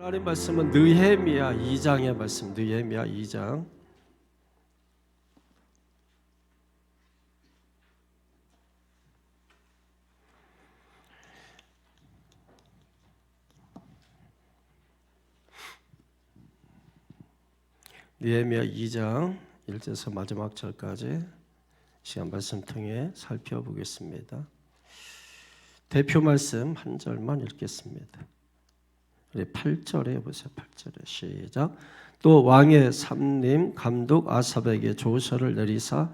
하나님 말씀은 느헤미야 2장의 말씀, 느헤미야 2장. 느헤미야 2장 1절에서 마지막 절까지 시간 말씀 통해 살펴보겠습니다. 대표 말씀 한 절만 읽겠습니다. 8절에 보세요. 8절에 시작. 또 왕의 삼림 감독 아삽에게 조서를 내리사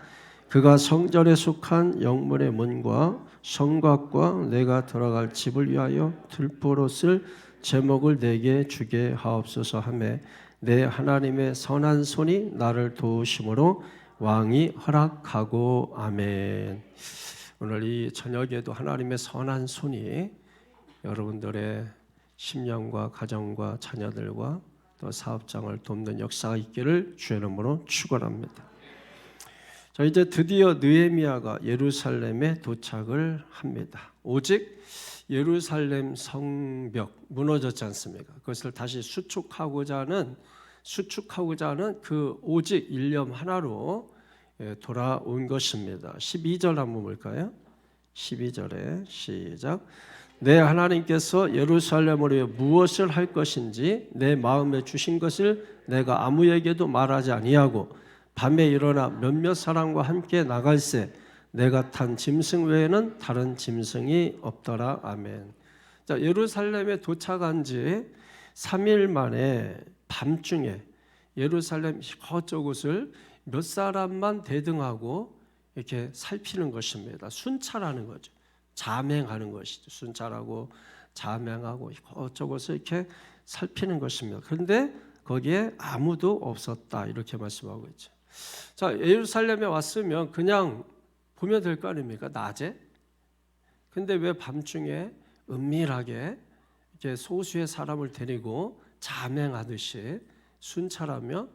그가 성전에 속한 영문의 문과 성곽과 내가 들어갈 집을 위하여 들보로 쓸 제목을 내게 주게 하옵소서 하매 내 하나님의 선한 손이 나를 도우심으로 왕이 허락하고 아멘. 오늘 이 저녁에도 하나님의 선한 손이 여러분들의 심령과 가정과 자녀들과 또 사업장을 돕는 역사가 있기를 주의 이름으로 축원합니다. 자, 이제 드디어 느헤미야가 예루살렘에 도착을 합니다. 오직 예루살렘 성벽 무너졌지 않습니까? 그것을 다시 수축하고자 하는 그 오직 일념 하나로 돌아온 것입니다. 12절 한번 볼까요? 12절에 시작. 내 하나님께서 예루살렘을 위해 무엇을 할 것인지 내 마음에 주신 것을 내가 아무에게도 말하지 아니하고 밤에 일어나 몇몇 사람과 함께 나갈새 내가 탄 짐승 외에는 다른 짐승이 없더라. 아멘. 자, 예루살렘에 도착한 지 3일 만에 밤중에 예루살렘 이곳저곳을 몇 사람만 대등하고 이렇게 살피는 것입니다. 순찰하는 거죠. 자맹하는 것이죠. 순찰하고 자맹하고 이것저것을 이렇게 살피는 것입니다. 그런데 거기에 아무도 없었다 이렇게 말씀하고 있죠. 자, 예루살렘에 왔으면 그냥 보면 될 거 아닙니까? 낮에. 근데 왜 밤중에 은밀하게 이렇게 소수의 사람을 데리고 자맹하듯이 순찰하며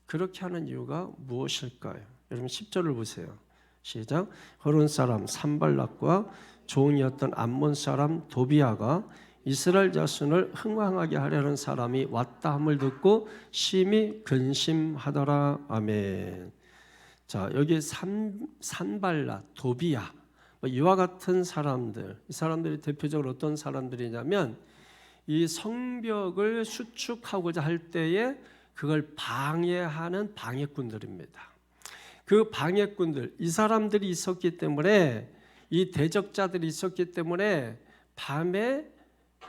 그렇게 하는 이유가 무엇일까요? 여러분 10절을 보세요. 시작. 호론 사람 산발락과 종이었던 암몬 사람 도비아가 이스라엘 자손을 흥왕하게 하려는 사람이 왔다 함을 듣고 심히 근심하더라. 아멘. 자, 여기 산발락, 도비아 이와 같은 사람들, 이 사람들이 대표적으로 어떤 사람들이냐면 이 성벽을 수축하고자 할 때에 그걸 방해하는 방해꾼들입니다. 그 방해꾼들, 이 사람들이 있었기 때문에 이 대적자들이 있었기 때문에 밤에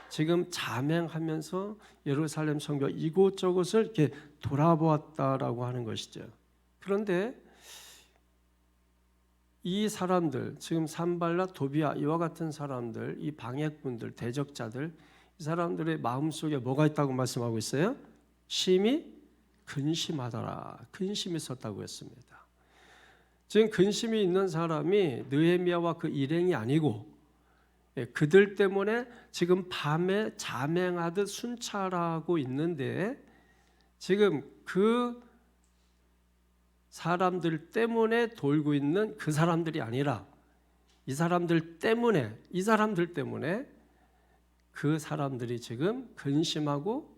지금 자맹하면서 예루살렘 성벽 이곳저곳을 이렇게 돌아보았다라고 하는 것이죠. 그런데 이 사람들, 지금 산발락, 도비아 이와 같은 사람들, 이 방해꾼들, 대적자들, 이 사람들의 마음속에 뭐가 있다고 말씀하고 있어요? 심히 근심하더라. 근심이 있었다고 했습니다. 지금 근심이 있는 사람이 느헤미야와 그 일행이 아니고 그들 때문에 지금 밤에 자맹하듯 순찰하고 있는데 지금 그 사람들 때문에 돌고 있는 그 사람들이 아니라 이 사람들 때문에 그 사람들이 지금 근심하고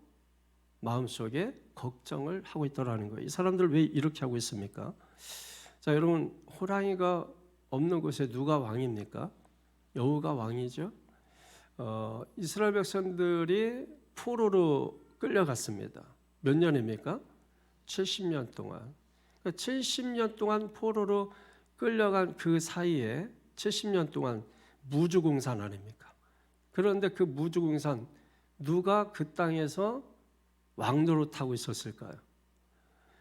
마음속에 걱정을 하고 있더라는 거예요. 이 사람들 왜 이렇게 하고 있습니까? 자, 여러분 호랑이가 없는 곳에 누가 왕입니까? 여호가 왕이죠. 이스라엘 백성들이 포로로 끌려갔습니다. 몇 년입니까? 70년 동안. 70년 동안 포로로 끌려간 그 사이에 70년 동안 무주공산 아닙니까? 그런데 그 무주공산 누가 그 땅에서 왕노릇하고 있었을까요?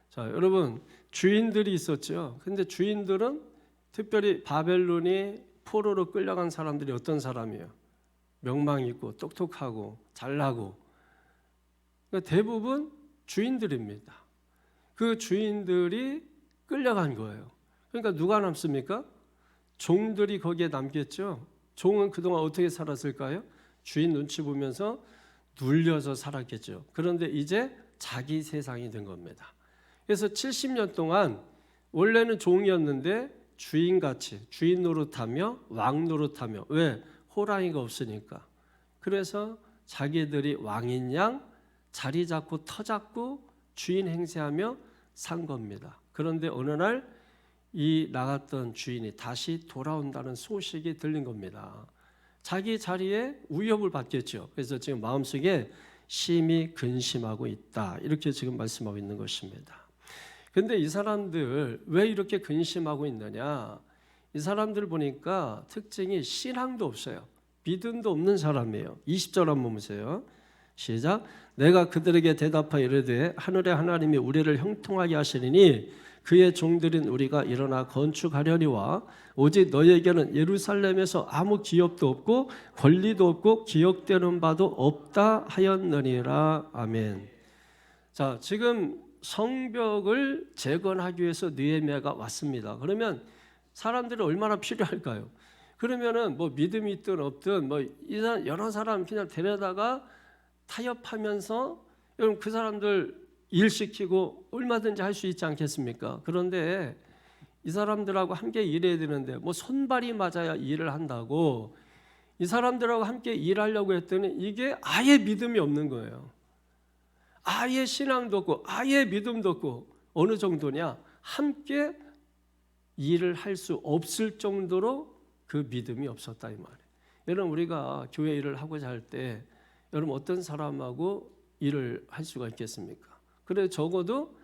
자, 여러분 주인들이 있었죠. 근데 주인들은 특별히 바벨론이 포로로 끌려간 사람들이 어떤 사람이에요? 명망 있고 똑똑하고 잘나고 그러니까 대부분 주인들입니다. 그 주인들이 끌려간 거예요. 그러니까 누가 남습니까? 종들이 거기에 남겠죠. 종은 그동안 어떻게 살았을까요? 주인 눈치 보면서 눌려서 살았겠죠. 그런데 이제 자기 세상이 된 겁니다. 그래서 70년 동안 원래는 종이었는데 주인같이 주인 노릇하며 왕 노릇하며 왜? 호랑이가 없으니까. 그래서 자기들이 왕인 양 자리 잡고 터 잡고 주인 행세하며 산 겁니다. 그런데 어느 날 이 나갔던 주인이 다시 돌아온다는 소식이 들린 겁니다. 자기 자리에 위협을 받겠죠. 그래서 지금 마음속에 심히 근심하고 있다, 이렇게 지금 말씀하고 있는 것입니다. 근데 이 사람들 왜 이렇게 근심하고 있느냐? 이 사람들 보니까 특징이 신앙도 없어요. 믿음도 없는 사람이에요. 20절 한번 보세요. 시작. 내가 그들에게 대답하여 이르되 하늘의 하나님이 우리를 형통하게 하시리니 그의 종들인 우리가 일어나 건축하려니와 오직 너희에게는 예루살렘에서 아무 기업도 없고 권리도 없고 기억되는 바도 없다 하였느니라. 아멘. 자, 지금 성벽을 재건하기 위해서 느헤미야가 왔습니다. 그러면 사람들이 얼마나 필요할까요? 그러면은 뭐 믿음이 있든 없든 뭐 여러 사람 그냥 데려다가 타협하면서 여러분 그 사람들 일시키고 얼마든지 할 수 있지 않겠습니까? 그런데 이 사람들하고 함께 일해야 되는데 뭐 손발이 맞아야 일을 한다고 이 사람들하고 함께 일하려고 했더니 이게 아예 믿음이 없는 거예요. 아예 신앙도 없고 아예 믿음도 없고 어느 정도냐? 함께 일을 할 수 없을 정도로 그 믿음이 없었다 이 말이에요. 여러분 우리가 교회 일을 하고자 할 때 여러분 어떤 사람하고 일을 할 수가 있겠습니까? 그래 적어도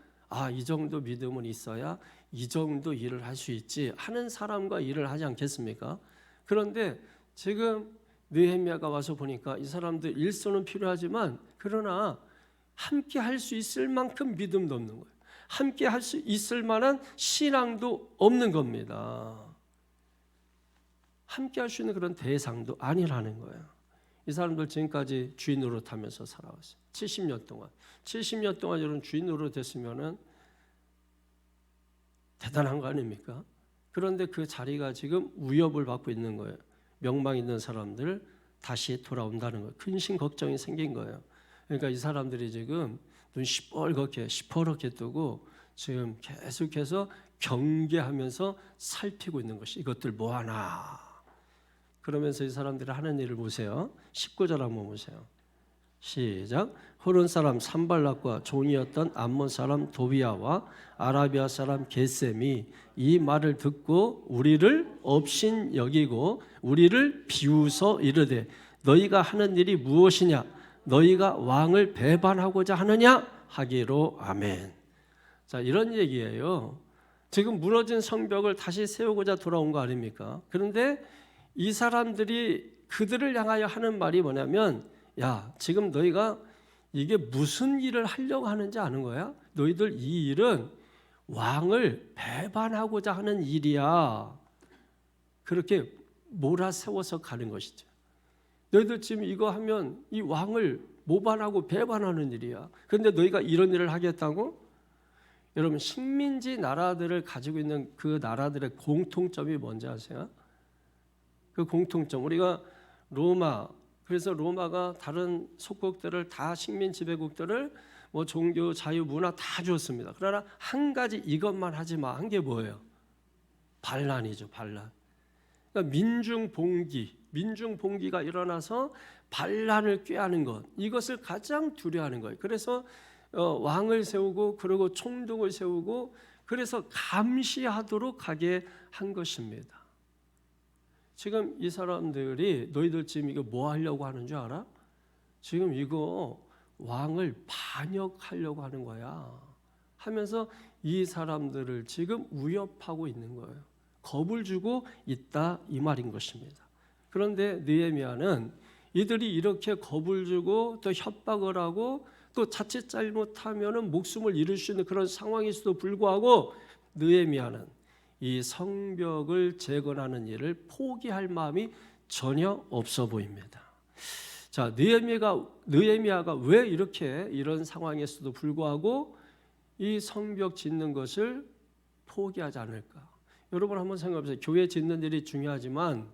이 정도 믿음은 있어야 이 정도 일을 할 수 있지 하는 사람과 일을 하지 않겠습니까? 그런데 지금 느헤미야가 와서 보니까 이 사람들 일손은 필요하지만 그러나 함께 할 수 있을 만큼 믿음도 없는 거예요. 함께 할 수 있을 만한 신앙도 없는 겁니다. 함께 할 수 있는 그런 대상도 아니라는 거예요. 이 사람들 지금까지 주인 노릇하면서 살아왔어요. 70년 동안. 70년 동안 이런 주인 노릇했으면은 대단한 거 아닙니까? 그런데 그 자리가 지금 위협을 받고 있는 거예요. 명망 있는 사람들 다시 돌아온다는 거예요. 근심 걱정이 생긴 거예요. 그러니까 이 사람들이 지금 눈 시퍼렇게 뜨고 지금 계속해서 경계하면서 살피고 있는 것이 이것들 뭐하나. 그러면서 이 사람들이 하는 일을 보세요. 19절 한번 보세요. 시작. 호른 사람 산발락과 종이었던 암몬 사람 도비아와 아라비아 사람 게셈이 이 말을 듣고 우리를 업신 여기고 우리를 비웃어 이르되 너희가 하는 일이 무엇이냐? 너희가 왕을 배반하고자 하느냐? 하기로. 아멘. 자, 이런 얘기예요. 지금 무너진 성벽을 다시 세우고자 돌아온 거 아닙니까? 그런데 이 사람들이 그들을 향하여 하는 말이 뭐냐면 야, 지금 너희가 이게 무슨 일을 하려고 하는지 아는 거야? 너희들 이 일은 왕을 배반하고자 하는 일이야. 그렇게 몰아세워서 가는 것이죠. 너희들 지금 이거 하면 이 왕을 모반하고 배반하는 일이야. 그런데 너희가 이런 일을 하겠다고? 여러분 식민지 나라들을 가지고 있는 그 나라들의 공통점이 뭔지 아세요? 그 공통점, 우리가 로마, 그래서 로마가 다른 속국들을 다 식민 지배국들을 뭐 종교, 자유, 문화 다 주었습니다. 그러나 한 가지 이것만 하지 마. 한 게 뭐예요? 반란이죠, 반란. 그러니까 민중봉기가 일어나서 반란을 꾀하는 것, 이것을 가장 두려워하는 거예요. 그래서 왕을 세우고 그리고 총독을 세우고 그래서 감시하도록 하게 한 것입니다. 지금 이 사람들이 너희들 지금 이거 뭐 하려고 하는 줄 알아? 지금 이거 왕을 반역하려고 하는 거야 하면서 이 사람들을 지금 위협하고 있는 거예요. 겁을 주고 있다 이 말인 것입니다. 그런데 느헤미야는 이들이 이렇게 겁을 주고 또 협박을 하고 또 자칫 잘못하면 목숨을 잃을 수 있는 그런 상황일수도 불구하고 느헤미야는 이 성벽을 재건하는 일을 포기할 마음이 전혀 없어 보입니다. 자, 느헤미야가 왜 이렇게 이런 상황에서도 불구하고 이 성벽 짓는 것을 포기하지 않을까? 여러분 한번 생각해 보세요. 교회 짓는 일이 중요하지만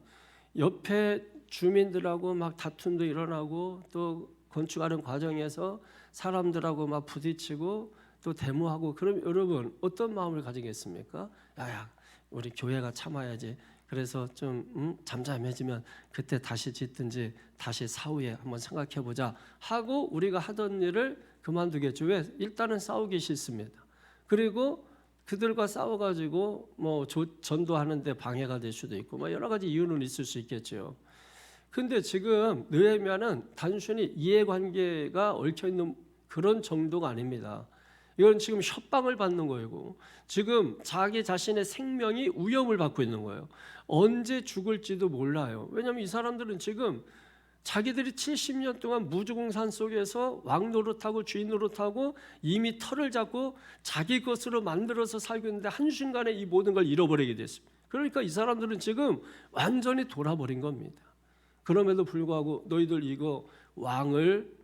옆에 주민들하고 막 다툼도 일어나고 또 건축하는 과정에서 사람들하고 막 부딪히고 또 데모하고 그럼 여러분 어떤 마음을 가지겠습니까? 야, 우리 교회가 참아야지. 그래서 좀 잠잠해지면 그때 다시 짓든지 다시 사후에 한번 생각해 보자 하고 우리가 하던 일을 그만두겠죠. 왜? 일단은 싸우기 싫습니다. 그리고 그들과 싸워가지고 뭐 전도하는데 방해가 될 수도 있고 뭐 여러 가지 이유는 있을 수 있겠죠. 근데 지금 느헤미야는 단순히 이해관계가 얽혀있는 그런 정도가 아닙니다. 이건 지금 협박을 받는 거고 지금 자기 자신의 생명이 위협을 받고 있는 거예요. 언제 죽을지도 몰라요. 왜냐하면 이 사람들은 지금 자기들이 70년 동안 무주공산 속에서 왕 노릇하고 주인 노릇하고 이미 털을 잡고 자기 것으로 만들어서 살고 있는데 한순간에 이 모든 걸 잃어버리게 됐습니다. 그러니까 이 사람들은 지금 완전히 돌아버린 겁니다. 그럼에도 불구하고 너희들 이거 왕을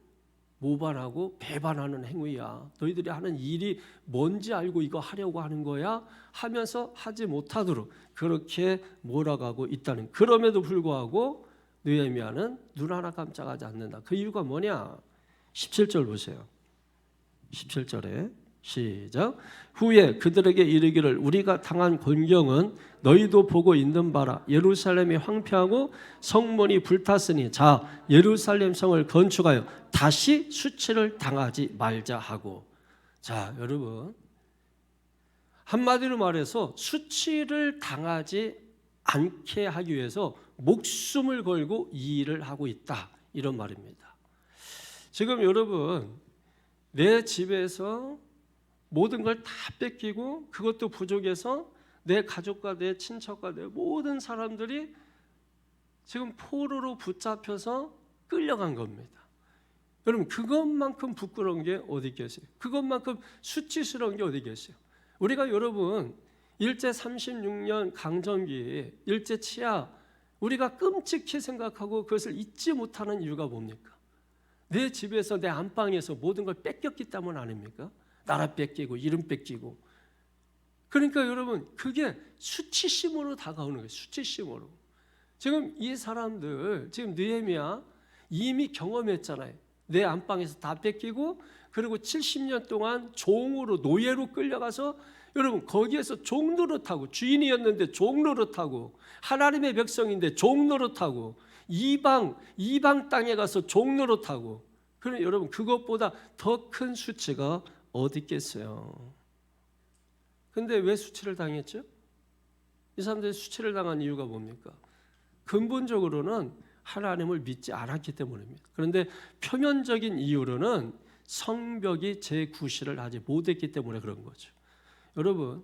모반하고 배반하는 행위야. 너희들이 하는 일이 뭔지 알고 이거 하려고 하는 거야? 하면서 하지 못하도록 그렇게 몰아가고 있다는. 그럼에도 불구하고 느헤미야는 눈 하나 깜짝하지 않는다. 그 이유가 뭐냐? 17절 보세요. 17절에 시작. 후에 그들에게 이르기를 우리가 당한 곤경은 너희도 보고 있는 바라. 예루살렘이 황폐하고 성문이 불탔으니 자 예루살렘 성을 건축하여 다시 수치를 당하지 말자 하고. 자 여러분, 한마디로 말해서 수치를 당하지 않게 하기 위해서 목숨을 걸고 이 일을 하고 있다, 이런 말입니다. 지금 여러분, 내 집에서 모든 걸 다 뺏기고 그것도 부족해서 내 가족과 내 친척과 내 모든 사람들이 지금 포로로 붙잡혀서 끌려간 겁니다. 여러분, 그것만큼 부끄러운 게 어디 있겠어요? 그것만큼 수치스러운 게 어디 있겠어요? 우리가 여러분 일제 36년 강점기, 일제 치하, 우리가 끔찍히 생각하고 그것을 잊지 못하는 이유가 뭡니까? 내 집에서 내 안방에서 모든 걸 뺏겼기 때문 아닙니까? 나라 뺏기고 이름 뺏기고. 그러니까 여러분, 그게 수치심으로 다가오는 거예요. 수치심으로. 지금 이 사람들, 지금 느헤미야 이미 경험했잖아요. 내 안방에서 다 뺏기고, 그리고 70년 동안 종으로, 노예로 끌려가서 여러분 거기에서 종 노릇하고, 주인이었는데 종 노릇하고, 하나님의 백성인데 종 노릇하고, 이방 땅에 가서 종 노릇하고. 그럼 여러분, 그것보다 더 큰 수치가 어디 있겠어요? 근데 왜 수치를 당했죠? 이 사람들이 수치를 당한 이유가 뭡니까? 근본적으로는 하나님을 믿지 않았기 때문입니다. 그런데 표면적인 이유로는 성벽이 재구실을 하지 못했기 때문에 그런 거죠. 여러분,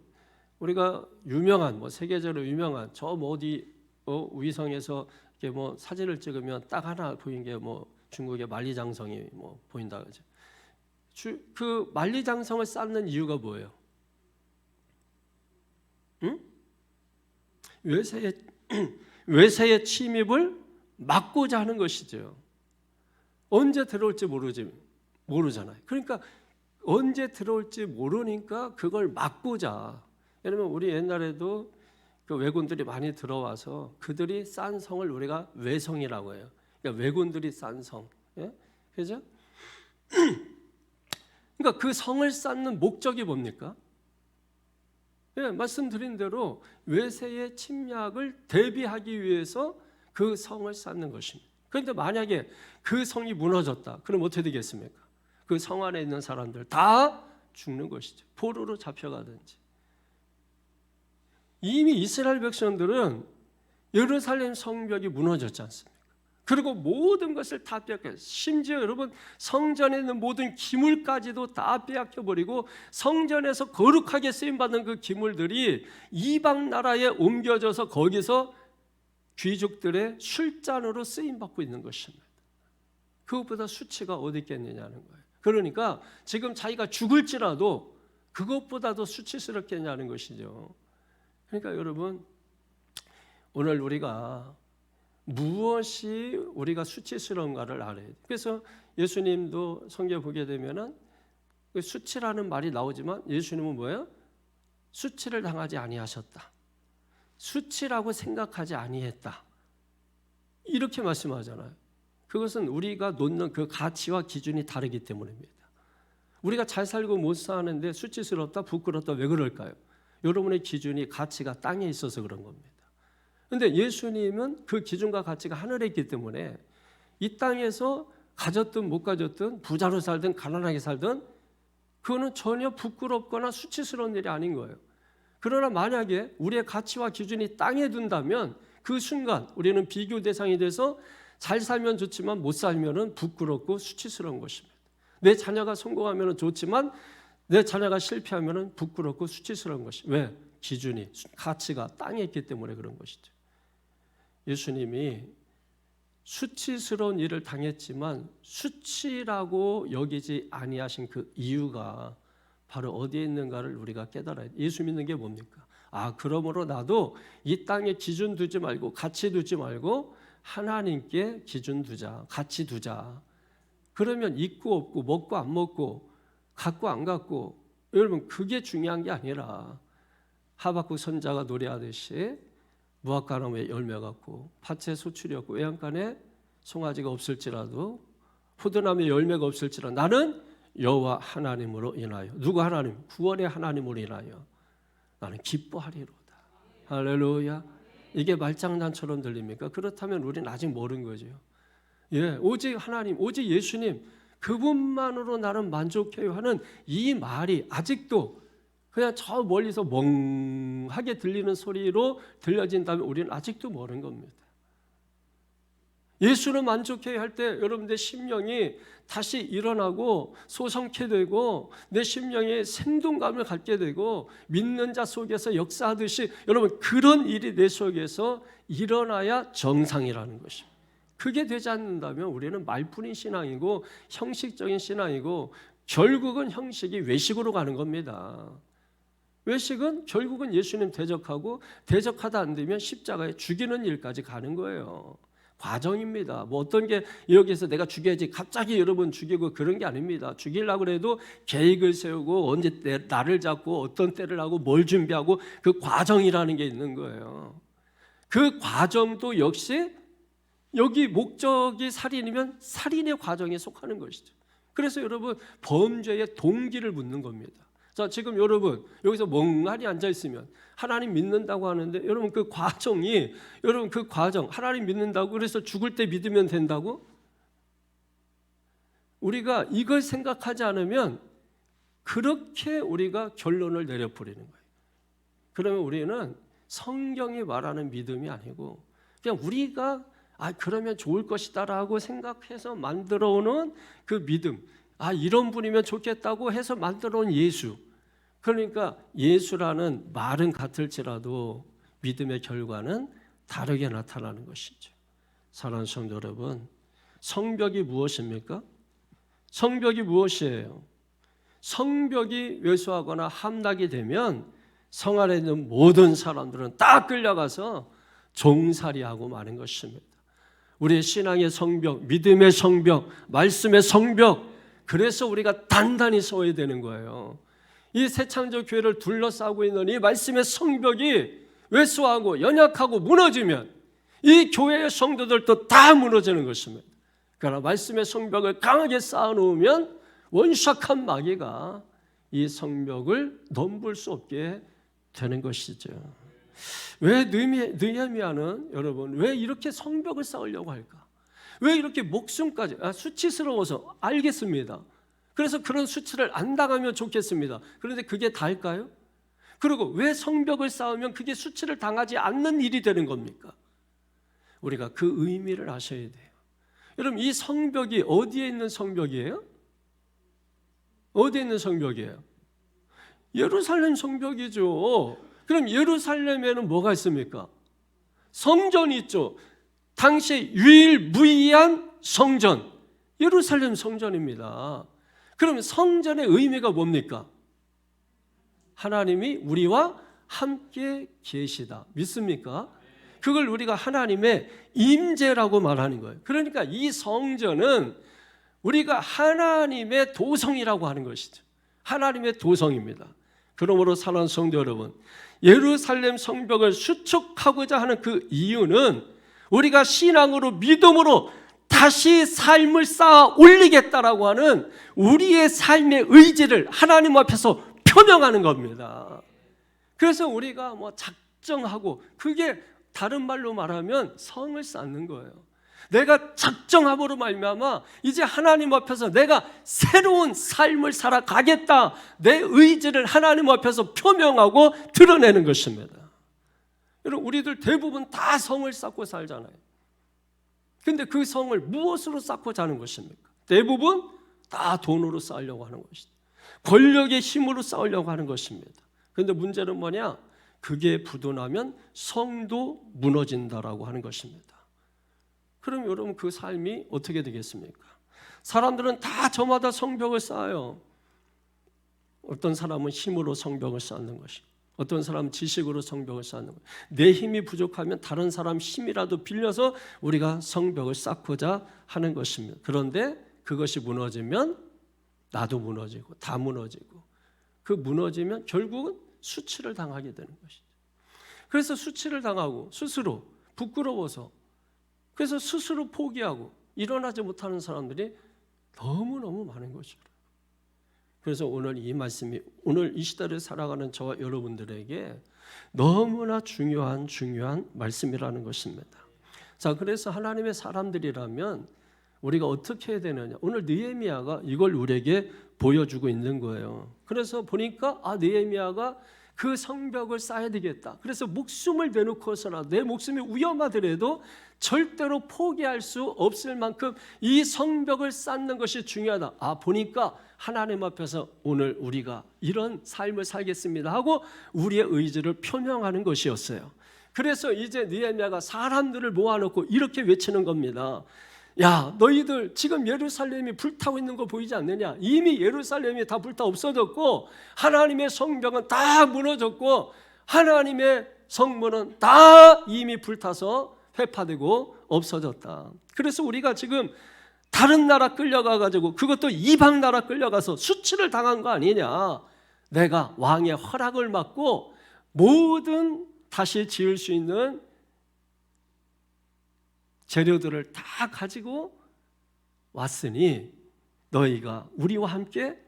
우리가 유명한, 세계적으로 유명한 저 어디 위성에서 이렇게 사진을 찍으면 딱 하나 보이는 게 중국의 만리장성이 보인다 그러죠. 그 만리장성을 쌓는 이유가 뭐예요? 응? 외세의 침입을 막고자 하는 것이죠. 언제 들어올지 모르잖아요. 그러니까 언제 들어올지 모르니까 그걸 막고자. 여러분, 우리 옛날에도 그 왜군들이 많이 들어와서 그들이 싼 성을 우리가 외성이라고 해요. 그러니까 왜군들이 싼 성. 예? 그죠? 그러니까 그 성을 쌓는 목적이 뭡니까? 예, 말씀드린 대로 외세의 침략을 대비하기 위해서 그 성을 쌓는 것입니다. 그런데 만약에 그 성이 무너졌다, 그럼 어떻게 되겠습니까? 그 성 안에 있는 사람들 다 죽는 것이죠. 포로로 잡혀가든지. 이미 이스라엘 백성들은 예루살렘 성벽이 무너졌지 않습니까? 그리고 모든 것을 다 빼앗겨, 심지어 여러분 성전에 있는 모든 기물까지도 다 빼앗겨버리고, 성전에서 거룩하게 쓰임받는 그 기물들이 이방 나라에 옮겨져서 거기서 귀족들의 술잔으로 쓰임받고 있는 것입니다. 그것보다 수치가 어디 있겠느냐는 거예요. 그러니까 지금 자기가 죽을지라도 그것보다도 수치스럽겠냐는 것이죠. 그러니까 여러분, 오늘 우리가 무엇이 우리가 수치스러운가를 알아야 돼요. 그래서 예수님도 성경에 보게 되면은 수치라는 말이 나오지만 예수님은 뭐예요? 수치를 당하지 아니하셨다. 수치라고 생각하지 아니했다. 이렇게 말씀하잖아요. 그것은 우리가 놓는 그 가치와 기준이 다르기 때문입니다. 우리가 잘 살고 못 사는데 수치스럽다, 부끄럽다, 왜 그럴까요? 여러분의 기준이, 가치가 땅에 있어서 그런 겁니다. 그런데 예수님은 그 기준과 가치가 하늘에 있기 때문에 이 땅에서 가졌든 못 가졌든 부자로 살든 가난하게 살든 그거는 전혀 부끄럽거나 수치스러운 일이 아닌 거예요. 그러나 만약에 우리의 가치와 기준이 땅에 둔다면 그 순간 우리는 비교 대상이 돼서 잘 살면 좋지만 못 살면 부끄럽고 수치스러운 것입니다. 내 자녀가 성공하면 좋지만 내 자녀가 실패하면 부끄럽고 수치스러운 것이. 왜? 기준이, 가치가 땅에 있기 때문에 그런 것이죠. 예수님이 수치스러운 일을 당했지만 수치라고 여기지 아니하신 그 이유가 바로 어디에 있는가를 우리가 깨달아야 돼요. 예수 믿는 게 뭡니까? 그러므로 나도 이 땅에 기준 두지 말고 가치 두지 말고 하나님께 기준 두자, 가치 두자. 그러면 있고 없고 먹고 안 먹고 갖고 안 갖고, 여러분 그게 중요한 게 아니라 하박국 선자가 노래하듯이 무화과나무에 열매가 없고 밭에 소출이 없고 외양간에 송아지가 없을지라도 포도나무에 열매가 없을지라도 나는 여호와 하나님으로 인하여, 누구 하나님? 구원의 하나님으로 인하여 나는 기뻐하리로다. 할렐루야. 이게 말장난처럼 들립니까? 그렇다면 우리는 아직 모르는 거죠. 오직 하나님, 오직 예수님 그분만으로 나는 만족해요 하는 이 말이 아직도 그냥 저 멀리서 멍하게 들리는 소리로 들려진다면 우리는 아직도 모르는 겁니다. 예수를 만족해야 할 때 여러분들 심령이 다시 일어나고 소성케 되고 내 심령에 생동감을 갖게 되고 믿는 자 속에서 역사하듯이 여러분 그런 일이 내 속에서 일어나야 정상이라는 것입니다. 그게 되지 않는다면 우리는 말뿐인 신앙이고 형식적인 신앙이고 결국은 형식이 외식으로 가는 겁니다. 외식은 결국은 예수님 대적하고 대적하다 안 되면 십자가에 죽이는 일까지 가는 거예요. 과정입니다. 뭐 어떤 게 여기서 내가 죽여야지 갑자기 여러분 죽이고 그런 게 아닙니다. 죽이려고 해도 계획을 세우고 언제 날을 잡고 어떤 때를 하고 뭘 준비하고 그 과정이라는 게 있는 거예요. 그 과정도 역시 여기 목적이 살인이면 살인의 과정에 속하는 것이죠. 그래서 여러분 범죄의 동기를 묻는 겁니다. 자, 지금 여러분 여기서 멍하니 앉아 있으면 하나님 믿는다고 하는데 여러분 그 과정이, 여러분 그 과정 하나님 믿는다고 그래서 죽을 때 믿으면 된다고? 우리가 이걸 생각하지 않으면 그렇게 우리가 결론을 내려버리는 거예요. 그러면 우리는 성경이 말하는 믿음이 아니고 그냥 우리가 그러면 좋을 것이다라고 생각해서 만들어오는 그 믿음, 이런 분이면 좋겠다고 해서 만들어온 예수. 그러니까 예수라는 말은 같을지라도 믿음의 결과는 다르게 나타나는 것이죠. 사랑하는 성도 여러분, 성벽이 무엇입니까? 성벽이 무엇이에요? 성벽이 왜소하거나 함락이 되면 성 안에 있는 모든 사람들은 딱 끌려가서 종살이하고 마는 것입니다. 우리의 신앙의 성벽, 믿음의 성벽, 말씀의 성벽, 그래서 우리가 단단히 서야 되는 거예요. 이 새창조 교회를 둘러싸고 있는 이 말씀의 성벽이 왜소하고 연약하고 무너지면 이 교회의 성도들도 다 무너지는 것입니다. 그러나 말씀의 성벽을 강하게 쌓아놓으면 원수악한 마귀가 이 성벽을 넘볼 수 없게 되는 것이죠. 왜 느헤미야는 여러분 왜 이렇게 성벽을 쌓으려고 할까? 왜 이렇게 목숨까지 수치스러워서 알겠습니다. 그래서 그런 수치를 안 당하면 좋겠습니다. 그런데 그게 다일까요? 그리고 왜 성벽을 쌓으면 그게 수치를 당하지 않는 일이 되는 겁니까? 우리가 그 의미를 아셔야 돼요. 여러분 이 성벽이 어디에 있는 성벽이에요? 어디에 있는 성벽이에요? 예루살렘 성벽이죠. 그럼 예루살렘에는 뭐가 있습니까? 성전이 있죠. 당시 유일무이한 성전, 예루살렘 성전입니다. 그럼 성전의 의미가 뭡니까? 하나님이 우리와 함께 계시다. 믿습니까? 그걸 우리가 하나님의 임재라고 말하는 거예요. 그러니까 이 성전은 우리가 하나님의 도성이라고 하는 것이죠. 하나님의 도성입니다. 그러므로 사랑하는 성도 여러분, 예루살렘 성벽을 수축하고자 하는 그 이유는 우리가 신앙으로 믿음으로 다시 삶을 쌓아 올리겠다라고 하는 우리의 삶의 의지를 하나님 앞에서 표명하는 겁니다. 그래서 우리가 작정하고, 그게 다른 말로 말하면 성을 쌓는 거예요. 내가 작정함으로 말미암아 이제 하나님 앞에서 내가 새로운 삶을 살아가겠다, 내 의지를 하나님 앞에서 표명하고 드러내는 것입니다. 여러분, 우리들 대부분 다 성을 쌓고 살잖아요. 근데 그 성을 무엇으로 쌓고 자는 것입니까? 대부분 다 돈으로 쌓으려고 하는 것이다. 권력의 힘으로 쌓으려고 하는 것입니다. 그런데 문제는 뭐냐? 그게 부도나면 성도 무너진다라고 하는 것입니다. 그럼 여러분, 그 삶이 어떻게 되겠습니까? 사람들은 다 저마다 성벽을 쌓아요. 어떤 사람은 힘으로 성벽을 쌓는 것이, 어떤 사람은 지식으로 성벽을 쌓는 것. 내 힘이 부족하면 다른 사람 힘이라도 빌려서 우리가 성벽을 쌓고자 하는 것입니다. 그런데 그것이 무너지면 나도 무너지고 다 무너지고, 그 무너지면 결국은 수치를 당하게 되는 것이죠. 그래서 수치를 당하고 스스로 부끄러워서, 그래서 스스로 포기하고 일어나지 못하는 사람들이 너무너무 많은 것이죠. 그래서 오늘 이 말씀이, 오늘 이 시대를 살아가는 저와 여러분들에게 너무나 중요한 말씀이라는 것입니다. 자, 그래서 하나님의 사람들이라면 우리가 어떻게 해야 되느냐? 오늘 느헤미야가 이걸 우리에게 보여주고 있는 거예요. 그래서 보니까 느헤미야가 그 성벽을 쌓아야 되겠다. 그래서 목숨을 내놓고서나 내 목숨이 위험하더라도 절대로 포기할 수 없을 만큼 이 성벽을 쌓는 것이 중요하다. 보니까 하나님 앞에서 오늘 우리가 이런 삶을 살겠습니다 하고 우리의 의지를 표명하는 것이었어요. 그래서 이제 느헤미야가 사람들을 모아놓고 이렇게 외치는 겁니다. 야, 너희들 지금 예루살렘이 불타고 있는 거 보이지 않느냐? 이미 예루살렘이 다 불타 없어졌고 하나님의 성벽은 다 무너졌고 하나님의 성문은 다 이미 불타서 회파되고 없어졌다. 그래서 우리가 지금 다른 나라 끌려가가지고, 그것도 이방 나라 끌려가서 수치를 당한 거 아니냐? 내가 왕의 허락을 받고 모든 다시 지을 수 있는 재료들을 다 가지고 왔으니 너희가 우리와 함께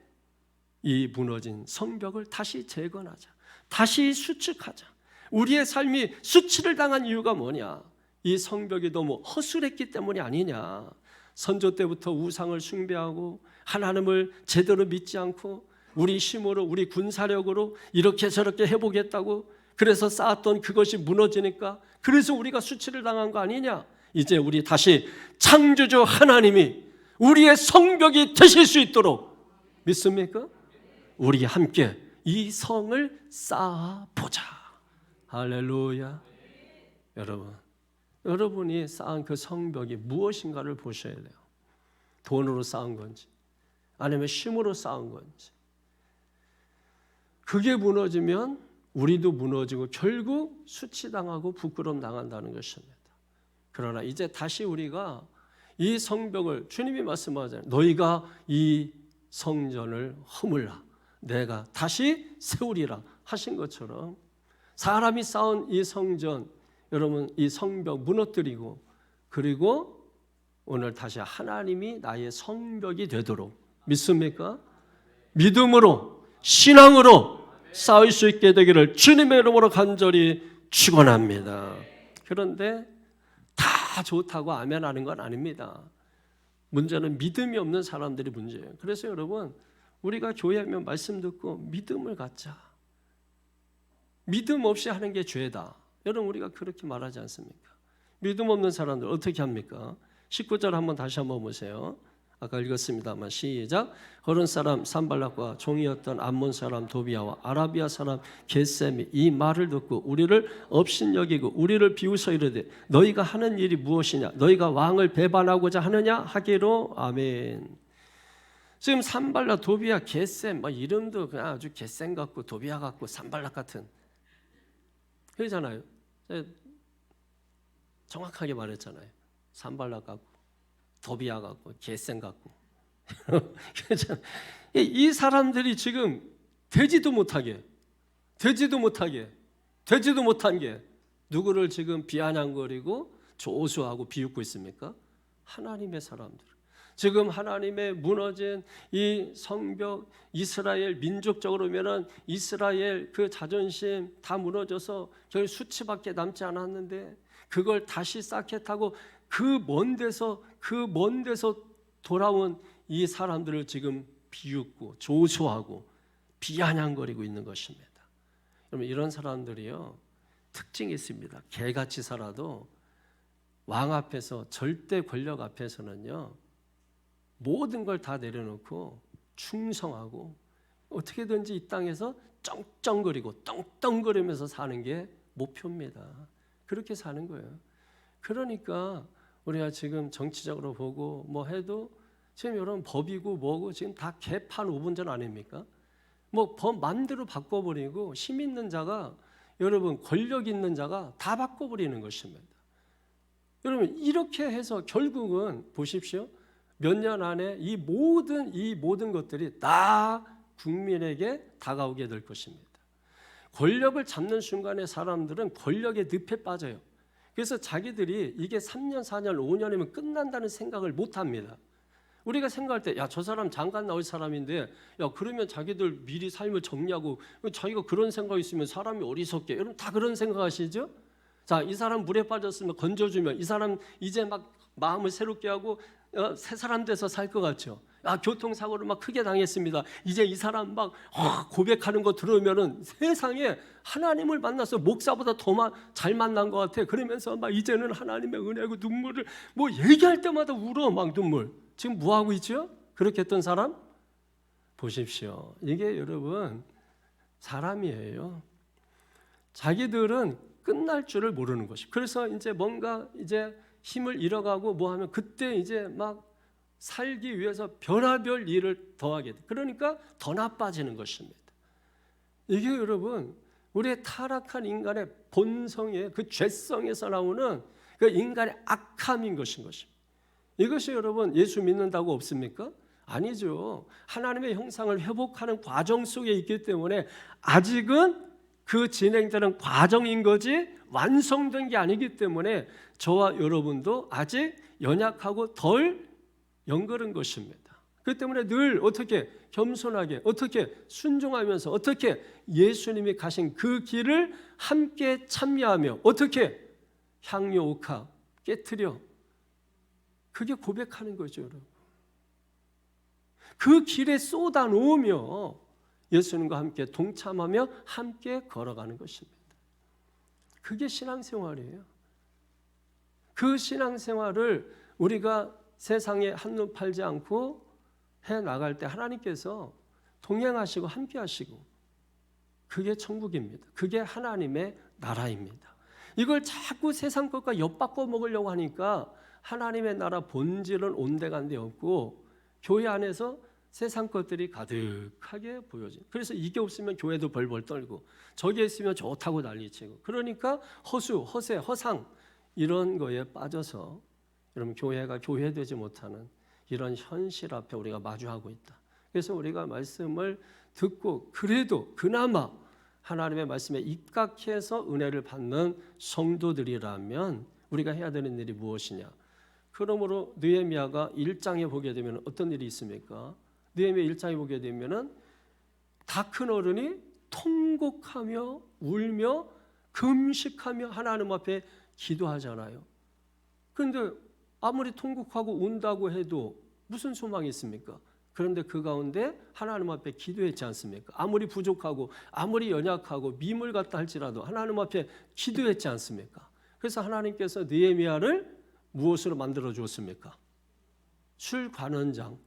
이 무너진 성벽을 다시 재건하자, 다시 수축하자. 우리의 삶이 수치를 당한 이유가 뭐냐? 이 성벽이 너무 허술했기 때문이 아니냐? 선조 때부터 우상을 숭배하고 하나님을 제대로 믿지 않고 우리 힘으로, 우리 군사력으로 이렇게 저렇게 해보겠다고 그래서 쌓았던 그것이 무너지니까, 그래서 우리가 수치를 당한 거 아니냐? 이제 우리 다시 창조주 하나님이 우리의 성벽이 되실 수 있도록, 믿습니까? 우리 함께 이 성을 쌓아보자. 할렐루야. 여러분이 쌓은 그 성벽이 무엇인가를 보셔야 돼요. 돈으로 쌓은 건지 아니면 힘으로 쌓은 건지. 그게 무너지면 우리도 무너지고 결국 수치당하고 부끄러움 당한다는 것입니다. 그러나 이제 다시 우리가 이 성벽을, 주님이 말씀하잖아요. 너희가 이 성전을 허물라, 내가 다시 세우리라 하신 것처럼 사람이 쌓은 이 성전, 여러분 이 성벽 무너뜨리고, 그리고 오늘 다시 하나님이 나의 성벽이 되도록, 믿습니까? 믿음으로, 신앙으로 쌓을 수 있게 되기를 주님의 이름으로 간절히 축원합니다. 그런데 다 좋다고 아멘하는 건 아닙니다. 문제는 믿음이 없는 사람들이 문제예요. 그래서 여러분, 우리가 교회하면 말씀 듣고 믿음을 갖자. 믿음 없이 하는 게 죄다. 여러분, 우리가 그렇게 말하지 않습니까? 믿음 없는 사람들 어떻게 합니까? 19절 한번 다시 한번 보세요. 아까 읽었습니다만 시작. 호른 사람 산발락과 종이었던 암몬 사람 도비아와 아라비아 사람 겟셈이 이 말을 듣고 우리를 업신여기고 우리를 비웃어 이르되 너희가 하는 일이 무엇이냐? 너희가 왕을 배반하고자 하느냐? 하기로 아멘. 지금 산발락, 도비아, 겟셈, 이름도 그냥 아주 겟셈 같고 도비아 같고 산발락 같은, 그러잖아요. 정확하게 말했잖아요. 산발락 같고 도비아 같고 겟셈 같고. 이 사람들이 지금 되지도 못한 게 누구를 지금 비아냥거리고 조수하고 비웃고 있습니까? 하나님의 사람들. 지금 하나님의 무너진 이 성벽, 이스라엘 민족적으로 보면은 이스라엘 그 자존심 다 무너져서 결국 수치밖에 남지 않았는데 그걸 다시 쌓겠다고 그 먼 데서 돌아온 이 사람들을 지금 비웃고 조소하고 비아냥거리고 있는 것입니다. 여러분, 이런 사람들이요, 특징이 있습니다. 개같이 살아도 왕 앞에서, 절대 권력 앞에서는요, 모든 걸 다 내려놓고 충성하고 어떻게든지 이 땅에서 쩡쩡거리고 떵떵거리면서 사는 게 목표입니다. 그렇게 사는 거예요. 그러니까 우리가 지금 정치적으로 보고 뭐 해도 지금 여러분 법이고 뭐고 지금 다 개판 5분 전 아닙니까? 뭐 법 마음대로 바꿔버리고 힘 있는 자가, 여러분 권력 있는 자가 다 바꿔버리는 것입니다. 여러분, 이렇게 해서 결국은 보십시오. 몇 년 안에 이 모든 것들이 다 국민에게 다가오게 될 것입니다. 권력을 잡는 순간에 사람들은 권력의 늪에 빠져요. 그래서 자기들이 이게 3년, 4년, 5년이면 끝난다는 생각을 못 합니다. 우리가 생각할 때, 야, 저 사람 장관 나올 사람인데, 야, 그러면 자기들 미리 삶을 정리하고, 자기가 그런 생각이 있으면 사람이 어리석게, 여러분 다 그런 생각하시죠? 자, 이 사람 물에 빠졌으면 건져주면, 이 사람 이제 막 마음을 새롭게 하고 새 사람 돼서 살 것 같죠? 아, 교통사고를 막 크게 당했습니다. 이제 이 사람 막 고백하는 거 들으면은 세상에 하나님을 만나서 목사보다 더 잘 만난 것 같아. 그러면서 막 이제는 하나님의 은혜고 눈물을 뭐 얘기할 때마다 울어, 막 눈물. 지금 뭐 하고 있죠? 그렇게 했던 사람 보십시오. 이게 여러분 사람이에요. 자기들은 끝날 줄을 모르는 것이. 그래서 이제 뭔가 이제 힘을 잃어가고 뭐 하면 그때 이제 막 살기 위해서 별의별 일을 더하게 돼. 그러니까 더 나빠지는 것입니다. 이게 여러분 우리의 타락한 인간의 본성의 그 죄성에서 나오는 그 인간의 악함인 것입니다. 이것이 여러분 예수 믿는다고 없습니까? 아니죠. 하나님의 형상을 회복하는 과정 속에 있기 때문에 아직은 그 진행되는 과정인 거지 완성된 게 아니기 때문에 저와 여러분도 아직 연약하고 덜 연결한 것입니다. 그렇기 때문에 늘 어떻게 겸손하게, 어떻게 순종하면서, 어떻게 예수님이 가신 그 길을 함께 참여하며, 어떻게 향유 옥합 깨트려, 그게 고백하는 거죠, 여러분. 그 길에 쏟아 놓으며 예수님과 함께 동참하며 함께 걸어가는 것입니다. 그게 신앙생활이에요. 그 신앙생활을 우리가 세상에 한눈 팔지 않고 해나갈 때 하나님께서 동행하시고 함께 하시고, 그게 천국입니다. 그게 하나님의 나라입니다. 이걸 자꾸 세상 것과 엿바꿔 먹으려고 하니까 하나님의 나라 본질은 온데간데 없고 교회 안에서 세상 것들이 가득하게 보여져요. 그래서 이게 없으면 교회도 벌벌 떨고 저게 있으면 좋다고 난리치고, 그러니까 허수, 허세, 허상 이런 거에 빠져서 여러분 교회가 교회되지 못하는 이런 현실 앞에 우리가 마주하고 있다. 그래서 우리가 말씀을 듣고 그래도 그나마 하나님의 말씀에 입각해서 은혜를 받는 성도들이라면 우리가 해야 되는 일이 무엇이냐? 그러므로 느헤미야가 1장에 보게 되면 어떤 일이 있습니까? 느헤미야 1장에 보게 되면은 다 큰 어른이 통곡하며 울며 금식하며 하나님 앞에 기도하잖아요. 그런데 아무리 통곡하고 운다고 해도 무슨 소망이 있습니까? 그런데 그 가운데 하나님 앞에 기도했지 않습니까? 아무리 부족하고 아무리 연약하고 미물 같다 할지라도 하나님 앞에 기도했지 않습니까? 그래서 하나님께서 느헤미야를 무엇으로 만들어 주었습니까? 술관원장,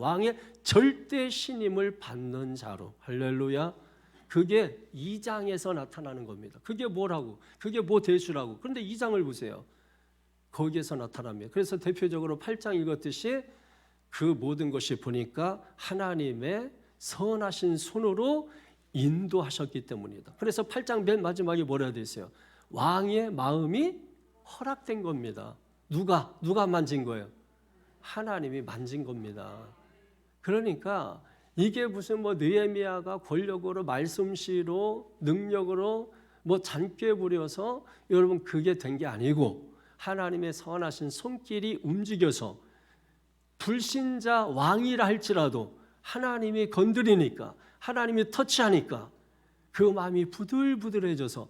왕의 절대 신임을 받는 자로. 할렐루야. 그게 2장에서 나타나는 겁니다. 그게 뭐라고? 그게 뭐 대수라고? 그런데 2장을 보세요. 거기에서 나타납니다. 그래서 대표적으로 8장 읽었듯이 그 모든 것이 보니까 하나님의 선하신 손으로 인도하셨기 때문이다. 그래서 8장 맨 마지막에 뭐라 되어 있어요? 왕의 마음이 허락된 겁니다. 누가 만진 거예요? 하나님이 만진 겁니다. 그러니까 이게 무슨 뭐 느헤미야가 권력으로 말씀씨로 능력으로 뭐 잔꾀 부려서 여러분 그게 된 게 아니고 하나님의 선하신 손길이 움직여서 불신자 왕이라 할지라도 하나님이 건드리니까, 하나님이 터치하니까 그 마음이 부들부들해져서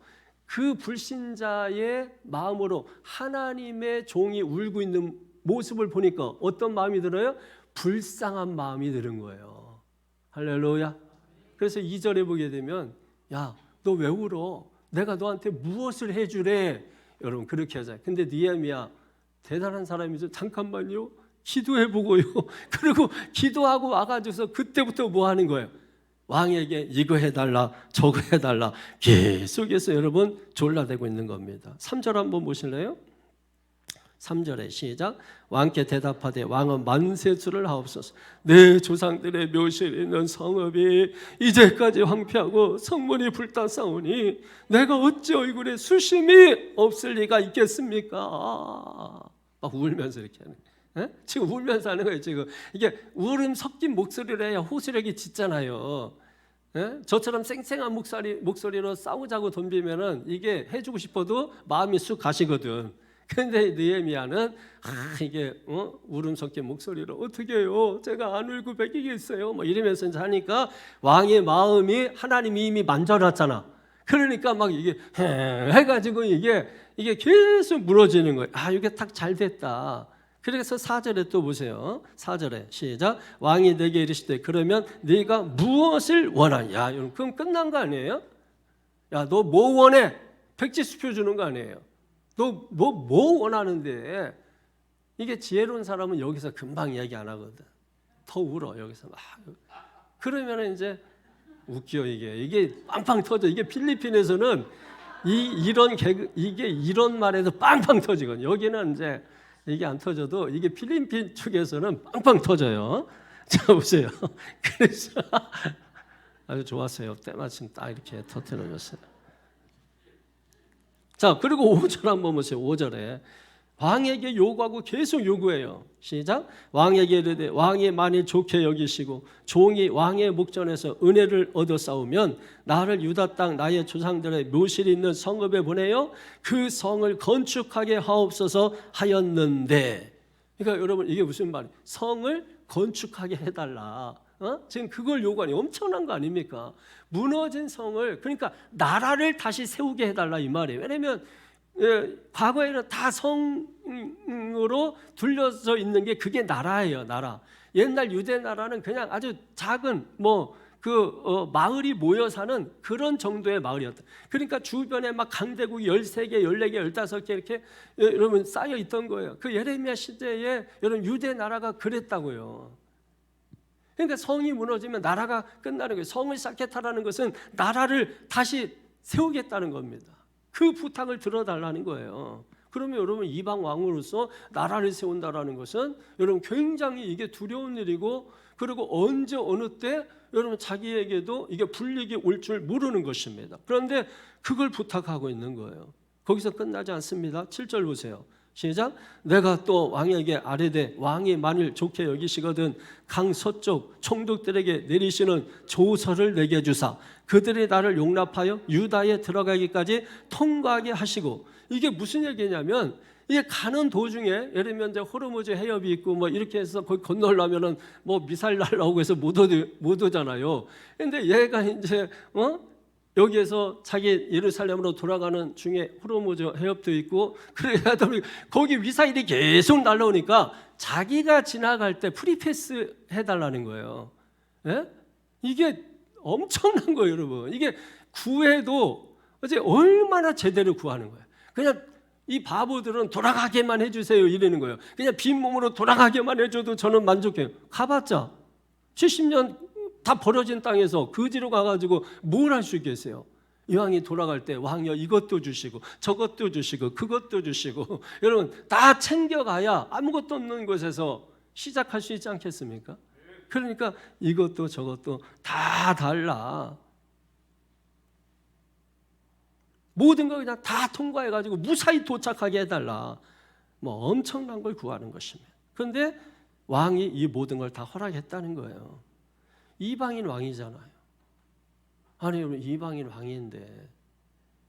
그 불신자의 마음으로 하나님의 종이 울고 있는 모습을 보니까 어떤 마음이 들어요? 불쌍한 마음이 드는 거예요. 할렐루야. 그래서 2절에 보게 되면 야, 너 왜 울어? 내가 너한테 무엇을 해주래? 여러분 그렇게 하잖아요. 근데 느헤미야 대단한 사람이죠. 잠깐만요. 기도해보고요. 그리고 기도하고 와가지고서 그때부터 뭐 하는 거예요? 왕에게 이거 해달라 저거 해달라 계속해서 여러분 졸라대고 있는 겁니다. 3절 한번 보실래요? 3절에 시작. 왕께 대답하되 왕은 만세수를 하옵소서. 내 조상들의 묘실에 있는 성읍이 이제까지 황폐하고 성문이 불타사오니 내가 어찌 얼굴에 수심이 없을 리가 있겠습니까? 막 울면서 이렇게 하는. 에? 지금 울면서 하는 거예요. 지금 이게 울음 섞인 목소리를 해야 호소력이 짙잖아요. 에? 저처럼 쌩쌩한 목소리로 싸우자고 덤비면은 이게 해주고 싶어도 마음이 쑥 가시거든. 근데 느헤미야는 이게 울음 섞인 목소리로 어떻게 해요? 제가 안 울고 베기겠어요? 뭐 이러면서 이제 하니까 왕의 마음이 하나님이 이미 만져놨잖아. 그러니까 막 이게 해가지고 이게 계속 무너지는 거예요. 아, 이게 딱 잘 됐다. 그래서 4절에 또 보세요. 4절에 시작. 왕이 내게 이르시되 그러면 네가 무엇을 원하냐? 그럼 끝난 거 아니에요? 야, 너 뭐 원해? 백지수표 주는 거 아니에요? 너 뭐 원하는데? 이게 지혜로운 사람은 여기서 금방 이야기 안 하거든. 더 울어 여기서 막. 그러면 이제 웃겨 이게 빵빵 터져. 이게 필리핀에서는 이게 이런 말에서 빵빵 터지거든. 여기는 이제 이게 안 터져도 이게 필리핀 쪽에서는 빵빵 터져요. 자 보세요. 그래서 아주 좋았어요. 때마침 딱 이렇게 터뜨려줬어요. 자 그리고 5절 한번 보세요. 5절에 왕에게 요구하고 계속 요구해요. 시작. 왕에게 이르되 왕이 만일 좋게 여기시고 종이 왕의 목전에서 은혜를 얻어 싸우면 나를 유다 땅 나의 조상들의 묘실이 있는 성읍에 보내요 그 성을 건축하게 하옵소서 하였는데. 그러니까 여러분 이게 무슨 말이에요? 성을 건축하게 해달라. 지금 그걸 요구하니 엄청난 거 아닙니까? 무너진 성을, 그러니까 나라를 다시 세우게 해달라 이 말이에요. 왜냐하면 과거에는 다 성으로 둘러져 있는 게 그게 나라예요. 나라. 옛날 유대 나라는 그냥 아주 작은 마을이 모여 사는 그런 정도의 마을이었다. 그러니까 주변에 막 강대국이 13개, 14개, 15개 이렇게 여러분 쌓여 있던 거예요. 그 예레미야 시대에 여러분 유대 나라가 그랬다고요. 그러니까 성이 무너지면 나라가 끝나는 거예요. 성을 쌓겠다라는 것은 나라를 다시 세우겠다는 겁니다. 그 부탁을 들어달라는 거예요. 그러면 여러분 이방 왕으로서 나라를 세운다라는 것은 여러분 굉장히 이게 두려운 일이고, 그리고 언제 어느 때 여러분 자기에게도 이게 불이익이 올 줄 모르는 것입니다. 그런데 그걸 부탁하고 있는 거예요. 거기서 끝나지 않습니다. 7절 보세요. 시작. 내가 또 왕에게 아뢰되 왕이 만일 좋게 여기시거든 강 서쪽 총독들에게 내리시는 조서를 내게 주사 그들이 나를 용납하여 유다에 들어가기까지 통과하게 하시고. 이게 무슨 얘기냐면 이게 가는 도중에 예를 들면 이제 호르무즈 해협이 있고 뭐 이렇게 해서 거기 건너려면은 뭐 미사일 날라오고 해서 못 오잖아요. 근데 얘가 이제 여기에서 자기 예루살렘으로 돌아가는 중에 호르무즈 해협도 있고 그래야 거기 미사일이 계속 날라오니까 자기가 지나갈 때 프리패스 해달라는 거예요. 예? 이게 엄청난 거예요, 여러분. 이게 구해도 어제 얼마나 제대로 구하는 거예요. 그냥 이 바보들은 돌아가게만 해주세요 이러는 거예요. 그냥 빈 몸으로 돌아가게만 해줘도 저는 만족해요. 가봤자 70년 다 버려진 땅에서 거지로 가가지고 뭘 할 수 있겠어요? 이왕이 돌아갈 때 왕이여 이것도 주시고 저것도 주시고 그것도 주시고 여러분 다 챙겨가야 아무것도 없는 곳에서 시작할 수 있지 않겠습니까? 그러니까 이것도 저것도 다 달라. 모든 걸 그냥 다 통과해가지고 무사히 도착하게 해달라. 뭐 엄청난 걸 구하는 것입니다. 그런데 왕이 이 모든 걸 다 허락했다는 거예요. 이방인 왕이잖아요. 아니 여러분 이방인 왕인데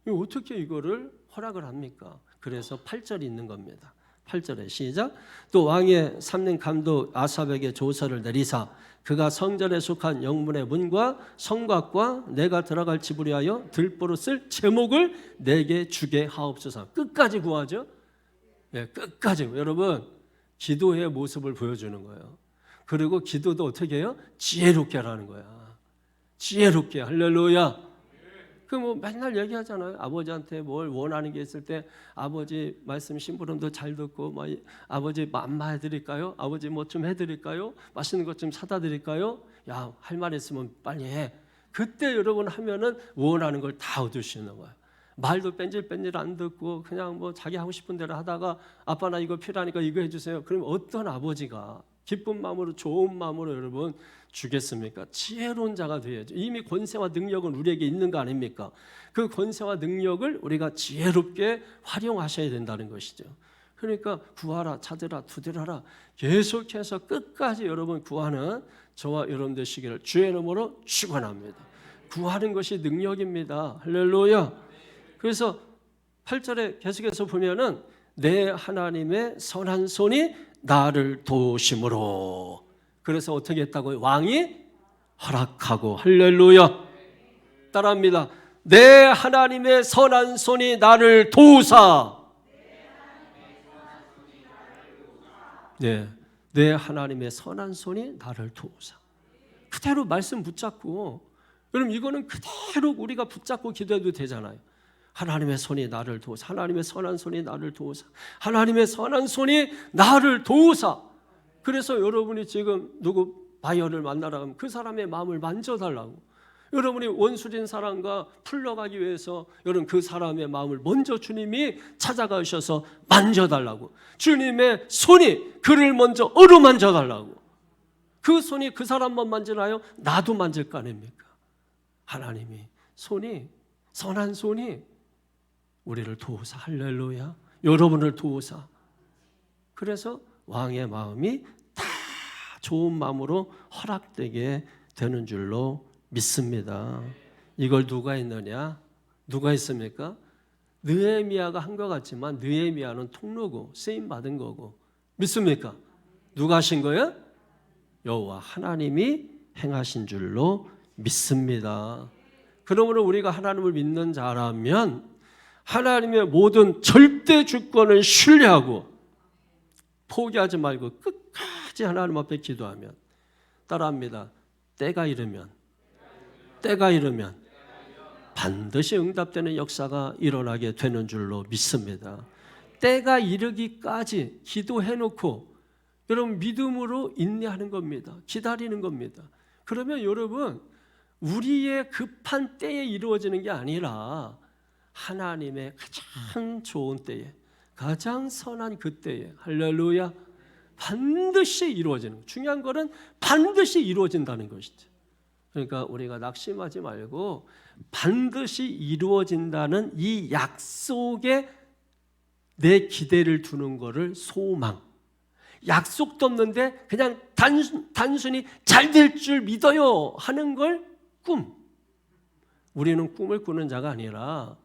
어떻게 이거를 허락을 합니까? 그래서 8절이 있는 겁니다. 8절에 시작. 또 왕의 3년 감독 아삽에게 조서를 내리사 그가 성전에 속한 영문의 문과 성곽과 내가 들어갈 집을 위하여 들보로 쓸 제목을 내게 주게 하옵소서. 끝까지 구하죠. 예, 끝까지. 여러분 기도의 모습을 보여주는 거예요. 그리고 기도도 어떻게 해요? 지혜롭게 하라는 거야. 지혜롭게. 할렐루야. 그 뭐 맨날 얘기하잖아요. 아버지한테 뭘 원하는 게 있을 때 아버지 말씀 심부름도 잘 듣고 뭐 아버지 맘마 해드릴까요? 아버지 뭐 좀 해드릴까요? 맛있는 것 좀 사다 드릴까요? 야, 할 말 있으면 빨리 해. 그때 여러분 하면은 원하는 걸 다 얻을 수 있는 거예요. 말도 뺀질뺀질 안 듣고 그냥 뭐 자기 하고 싶은 대로 하다가 아빠 나 이거 필요하니까 이거 해주세요. 그럼 어떤 아버지가 기쁜 마음으로 좋은 마음으로 여러분 주겠습니까? 지혜로운 자가 되어야죠. 이미 권세와 능력은 우리에게 있는 거 아닙니까? 그 권세와 능력을 우리가 지혜롭게 활용하셔야 된다는 것이죠. 그러니까 구하라, 찾으라, 두드려라 계속해서 끝까지 여러분 구하는 저와 여러분 되시기를 주의 이름으로 축원합니다. 구하는 것이 능력입니다. 할렐루야. 그래서 8절에 계속해서 보면은 내 하나님의 선한 손이 나를 도우심으로. 그래서 어떻게 했다고요? 왕이 허락하고. 할렐루야. 따라합니다. 내 하나님의 선한 손이 나를 도우사. 네, 내 하나님의 선한 손이 나를 도우사. 그대로 말씀 붙잡고, 여러분 이거는 그대로 우리가 붙잡고 기도해도 되잖아요. 하나님의 손이 나를 도우사. 하나님의 선한 손이 나를 도우사. 하나님의 선한 손이 나를 도우사. 그래서 여러분이 지금 누구 바이어를 만나라 하면 그 사람의 마음을 만져달라고. 여러분이 원수진 사람과 풀러가기 위해서 여러분 그 사람의 마음을 먼저 주님이 찾아가셔서 만져달라고. 주님의 손이 그를 먼저 어루만져달라고. 그 손이 그 사람만 만지나요? 나도 만질 거 아닙니까? 하나님이 손이, 선한 손이 우리를 도우사. 할렐루야. 여러분을 도우사. 그래서 왕의 마음이 다 좋은 마음으로 허락되게 되는 줄로 믿습니다. 이걸 누가 했느냐? 누가 했습니까? 느헤미야가 한 것 같지만 느헤미야는 통로고 쓰임 받은 거고. 믿습니까? 누가 하신 거예요? 여호와 하나님이 행하신 줄로 믿습니다. 그러므로 우리가 하나님을 믿는 자라면 하나님의 모든 절대 주권을 신뢰하고 포기하지 말고 끝까지 하나님 앞에 기도하면, 따라합니다. 때가 이르면 반드시 응답되는 역사가 일어나게 되는 줄로 믿습니다. 때가 이르기까지 기도해놓고 여러분 믿음으로 인내하는 겁니다. 기다리는 겁니다. 그러면 여러분 우리의 급한 때에 이루어지는 게 아니라 하나님의 가장 좋은 때에, 가장 선한 그 때에, 할렐루야, 반드시 이루어지는, 중요한 거는 반드시 이루어진다는 것이죠. 그러니까 우리가 낙심하지 말고 반드시 이루어진다는 이 약속에 내 기대를 두는 거를 소망. 약속도 없는데 그냥 단순히 잘 될 줄 믿어요 하는 걸 꿈. 우리는 꿈을 꾸는 자가 아니라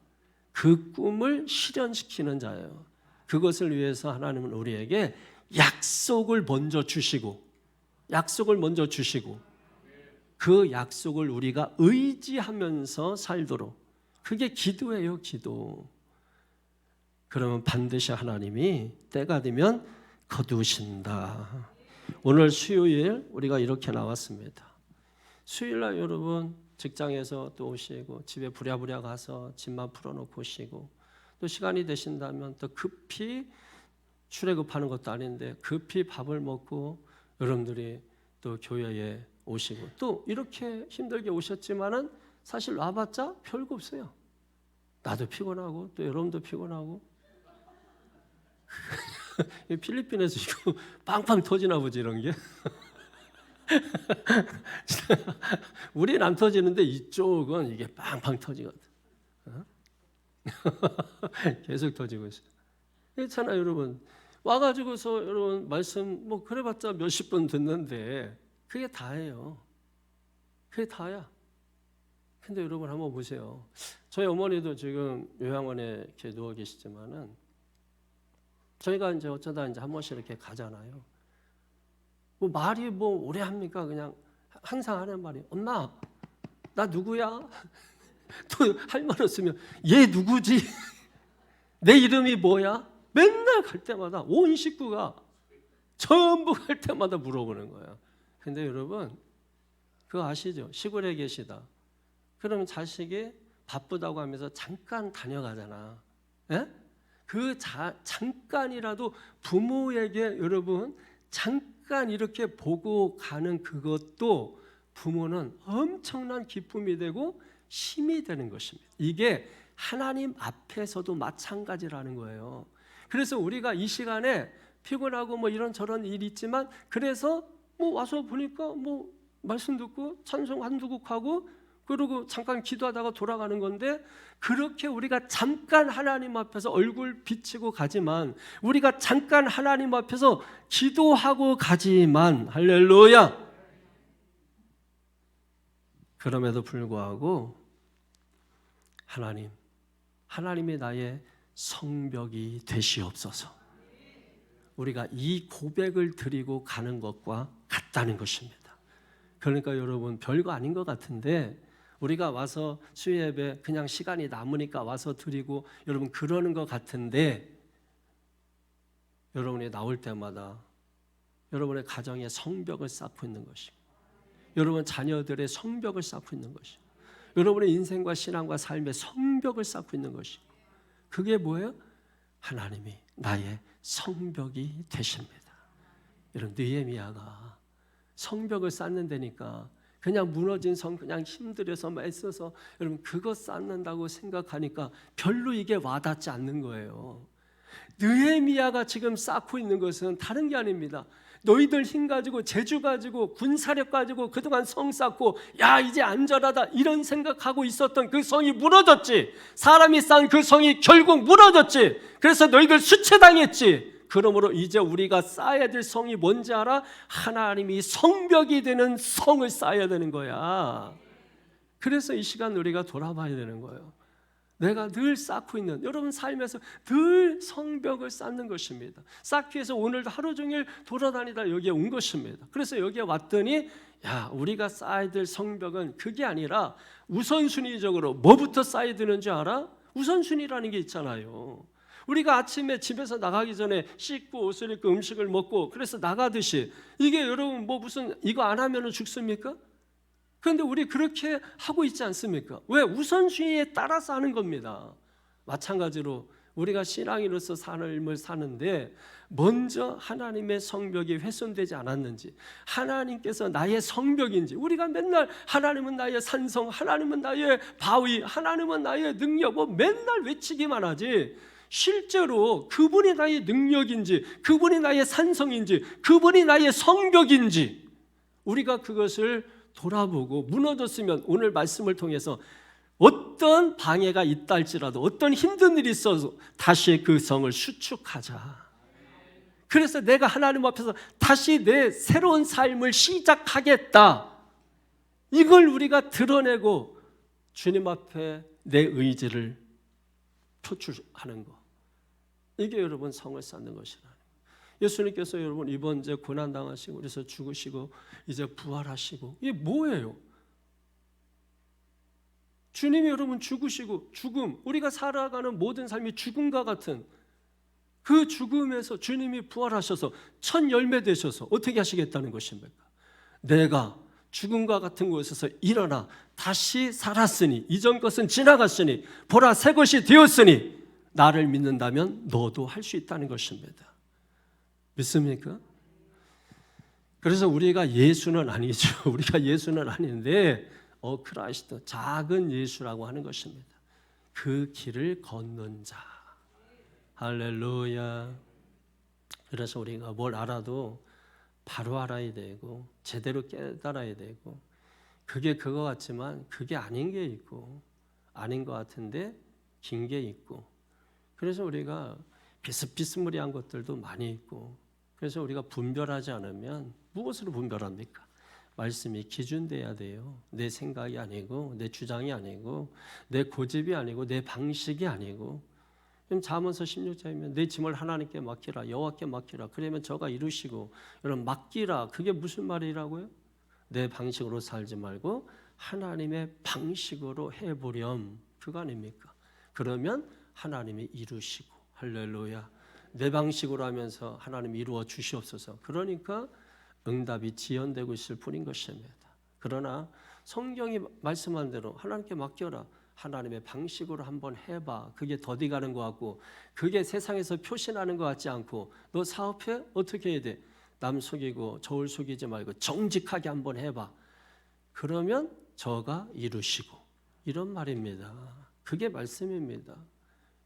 그 꿈을 실현시키는 자예요. 그것을 위해서 하나님은 우리에게 약속을 먼저 주시고 그 약속을 우리가 의지하면서 살도록, 그게 기도예요. 기도. 그러면 반드시 하나님이 때가 되면 거두신다. 오늘 수요일 우리가 이렇게 나왔습니다. 수요일날 여러분 직장에서 또 오시고 집에 부랴부랴 가서 집만 풀어놓고 오시고, 또 시간이 되신다면 또 급히 출애굽하는 것도 아닌데 급히 밥을 먹고 여러분들이 또 교회에 오시고, 또 이렇게 힘들게 오셨지만은 사실 와봤자 별거 없어요. 나도 피곤하고 또 여러분도 피곤하고. 필리핀에서 지금 빵빵 터지나 보지 이런 게. 우리는 안 터지는데 이쪽은 이게 빵빵 터지거든. 계속 터지고 있어요. 그렇잖아요, 여러분. 와가지고서 여러분 말씀 뭐 그래봤자 몇십 분 듣는데 그게 다예요. 그게 다야. 근데 여러분 한번 보세요. 저희 어머니도 지금 요양원에 이렇게 누워 계시지만은 저희가 이제 어쩌다 이제 한 번씩 이렇게 가잖아요. 뭐 말이 뭐 오래 합니까? 그냥 항상 하는 말이 엄마 나 누구야? 또 할 말 없으면 얘 누구지? 내 이름이 뭐야? 맨날 갈 때마다 온 식구가 전부 갈 때마다 물어보는 거야. 근데 여러분 그거 아시죠? 시골에 계시다. 그러면 자식이 바쁘다고 하면서 잠깐 다녀가잖아. 예? 그 잠깐이라도 부모에게 여러분 잠깐 이렇게 보고 가는 그것도 부모는 엄청난 기쁨이 되고 힘이 되는 것입니다. 이게 하나님 앞에서도 마찬가지라는 거예요. 그래서 우리가 이 시간에 피곤하고 뭐 이런저런 일이 있지만 그래서 뭐 와서 보니까 뭐 말씀 듣고 찬송 한두 곡 하고 그러고 잠깐 기도하다가 돌아가는 건데 그렇게 우리가 잠깐 하나님 앞에서 얼굴 비치고 가지만 우리가 잠깐 하나님 앞에서 기도하고 가지만 할렐루야. 그럼에도 불구하고 하나님이 나의 성벽이 되시옵소서. 우리가 이 고백을 드리고 가는 것과 같다는 것입니다. 그러니까 여러분 별거 아닌 것 같은데 우리가 와서 수요예배 그냥 시간이 남으니까 와서 드리고 여러분 그러는 것 같은데 여러분이 나올 때마다 여러분의 가정에 성벽을 쌓고 있는 것이고 여러분 자녀들의 성벽을 쌓고 있는 것이고 여러분의 인생과 신앙과 삶의 성벽을 쌓고 있는 것이고 그게 뭐예요? 하나님이 나의 성벽이 되십니다. 여러분 느헤미야가 성벽을 쌓는다니까 그냥 무너진 성 그냥 힘들여서 애써서 여러분 그거 쌓는다고 생각하니까 별로 이게 와닿지 않는 거예요. 느헤미야가 지금 쌓고 있는 것은 다른 게 아닙니다. 너희들 힘 가지고 재주 가지고 군사력 가지고 그동안 성 쌓고 야 이제 안전하다 이런 생각하고 있었던 그 성이 무너졌지. 사람이 쌓은 그 성이 결국 무너졌지. 그래서 너희들 수치당했지. 그러므로 이제 우리가 쌓아야 될 성이 뭔지 알아? 하나님이 성벽이 되는 성을 쌓아야 되는 거야. 그래서 이 시간 우리가 돌아봐야 되는 거예요. 내가 늘 쌓고 있는 여러분 삶에서 늘 성벽을 쌓는 것입니다. 쌓기 위해서 오늘도 하루 종일 돌아다니다 여기에 온 것입니다. 그래서 여기에 왔더니 야 우리가 쌓아야 될 성벽은 그게 아니라 우선순위적으로 뭐부터 쌓아야 되는 줄 알아? 우선순위라는 게 있잖아요. 우리가 아침에 집에서 나가기 전에 씻고 옷을 입고 음식을 먹고 그래서 나가듯이 이게 여러분 뭐 무슨 이거 안 하면 죽습니까? 그런데 우리 그렇게 하고 있지 않습니까? 왜? 우선순위에 따라서 하는 겁니다. 마찬가지로 우리가 신앙인으로서 삶을 사는데 먼저 하나님의 성벽이 훼손되지 않았는지 하나님께서 나의 성벽인지 우리가 맨날 하나님은 나의 산성 하나님은 나의 바위 하나님은 나의 능력 뭐 맨날 외치기만 하지 실제로 그분이 나의 능력인지 그분이 나의 산성인지 그분이 나의 성벽인지 우리가 그것을 돌아보고 무너졌으면 오늘 말씀을 통해서 어떤 방해가 있다 할지라도 어떤 힘든 일이 있어서 다시 그 성을 수축하자. 그래서 내가 하나님 앞에서 다시 내 새로운 삶을 시작하겠다. 이걸 우리가 드러내고 주님 앞에 내 의지를 표출하는 거. 이게 여러분 성을 쌓는 것이라. 예수님께서 여러분 이번 이제 고난 당하시고 그래서 죽으시고 이제 부활하시고 이게 뭐예요? 주님이 여러분 죽으시고 죽음 우리가 살아가는 모든 삶이 죽음과 같은 그 죽음에서 주님이 부활하셔서 첫 열매 되셔서 어떻게 하시겠다는 것입니까? 내가 죽음과 같은 곳에서 일어나 다시 살았으니 이전 것은 지나갔으니 보라 새 것이 되었으니 나를 믿는다면 너도 할 수 있다는 것입니다. 믿습니까? 그래서 우리가 예수는 아니죠. 우리가 예수는 아닌데 크라이스트 작은 예수라고 하는 것입니다. 그 길을 걷는 자. 할렐루야. 그래서 우리가 뭘 알아도 바로 알아야 되고 제대로 깨달아야 되고 그게 그거 같지만 그게 아닌 게 있고 아닌 것 같은데 긴 게 있고 그래서 우리가 비스비스무리한 것들도 많이 있고 그래서 우리가 분별하지 않으면 무엇으로 분별합니까? 말씀이 기준돼야 돼요. 내 생각이 아니고 내 주장이 아니고 내 고집이 아니고 내 방식이 아니고 잠언서 16장이면 내 짐을 하나님께 맡기라, 여호와께 맡기라. 그러면 저가 이루시고. 여러분, 맡기라, 그게 무슨 말이라고요? 내 방식으로 살지 말고 하나님의 방식으로 해보렴, 그거 아닙니까? 그러면 하나님이 이루시고. 할렐루야. 내 방식으로 하면서 하나님 이루어 주시옵소서. 그러니까 응답이 지연되고 있을 뿐인 것입니다. 그러나 성경이 말씀한 대로 하나님께 맡겨라, 하나님의 방식으로 한번 해봐. 그게 더디 가는 것 같고, 그게 세상에서 표시나는 것 같지 않고, 너 사업해? 어떻게 해야 돼? 남 속이고 저울 속이지 말고 정직하게 한번 해봐. 그러면 저가 이루시고. 이런 말입니다. 그게 말씀입니다.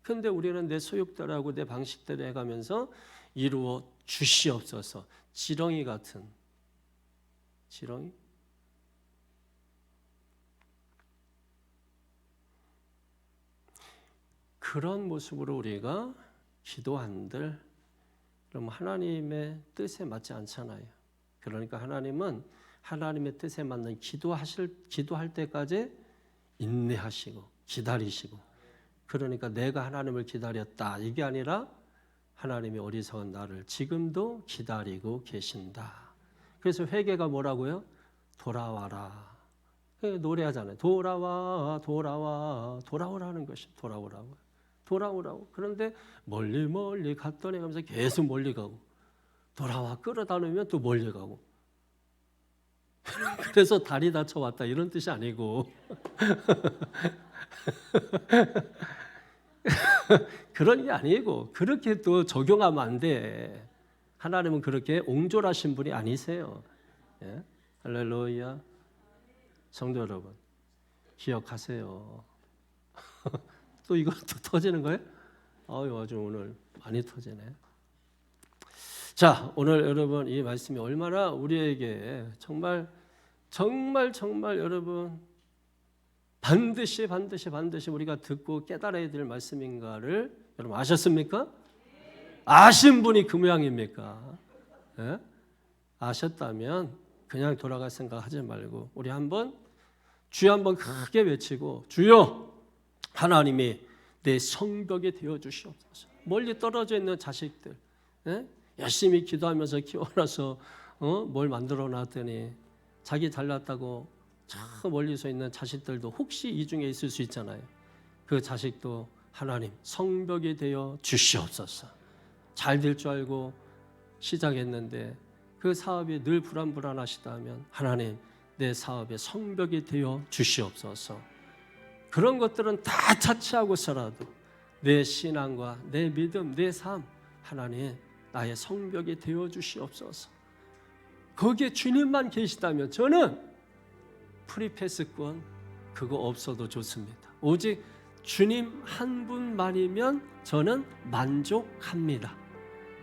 근데 우리는 내 소욕대로하고 내 방식대로 해가면서 이루어 주시옵소서. 지렁이 같은, 지렁이? 그런 모습으로 우리가 기도한들, 그럼 하나님의 뜻에 맞지 않잖아요. 그러니까 하나님은 하나님의 뜻에 맞는 기도할 때까지 인내하시고 기다리시고. 그러니까 내가 하나님을 기다렸다, 이게 아니라 하나님이 어리석은 나를 지금도 기다리고 계신다. 그래서 회개가 뭐라고요? 돌아와라. 노래하잖아요. 돌아와, 돌아와, 돌아오라는 것이 돌아오라고. 돌아오라고. 그런데 멀리 멀리 갔더니 하면서 계속 멀리 가고, 돌아와 끌어다 놓으면 또 멀리 가고. 그래서 다리 다쳐왔다, 이런 뜻이 아니고 그런 게 아니고, 그렇게 또 적용하면 안 돼. 하나님은 그렇게 옹졸하신 분이 아니세요. 예? 할렐루야. 성도 여러분, 기억하세요. 또 이거 또 터지는 거예요? 아주 오늘 많이 터지네. 자, 오늘 여러분 이 말씀이 얼마나 우리에게 정말 여러분 반드시 우리가 듣고 깨달아야 될 말씀인가를 여러분 아셨습니까? 아신 분이 그 모양입니까? 예? 아셨다면 그냥 돌아갈 생각 하지 말고 우리 한번 주여 한번 크게 외치고, 주여, 하나님이 내 성벽이 되어 주시옵소서. 멀리 떨어져 있는 자식들, 예? 열심히 기도하면서 키워놔서 뭘 만들어 놨더니 자기 잘났다고 저 멀리서 있는 자식들도 혹시 이 중에 있을 수 있잖아요. 그 자식도 하나님 성벽이 되어 주시옵소서. 잘 될 줄 알고 시작했는데 그 사업이 늘 불안하시다면 하나님 내 사업에 성벽이 되어 주시옵소서. 그런 것들은 다 차치하고서라도 내 신앙과 내 믿음, 내 삶, 하나님 나의 성벽이 되어 주시옵소서. 거기에 주님만 계시다면 저는 프리패스권 그거 없어도 좋습니다. 오직 주님 한 분만이면 저는 만족합니다.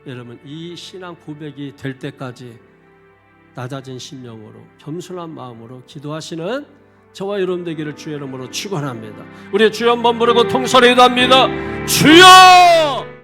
여러분, 이 신앙 고백이 될 때까지 낮아진 심령으로 겸손한 마음으로 기도하시는 저와 여러분 되기를 주의 이름으로 축원합니다. 우리 주여 한번 부르고 통성으로 기도합니다. 주여!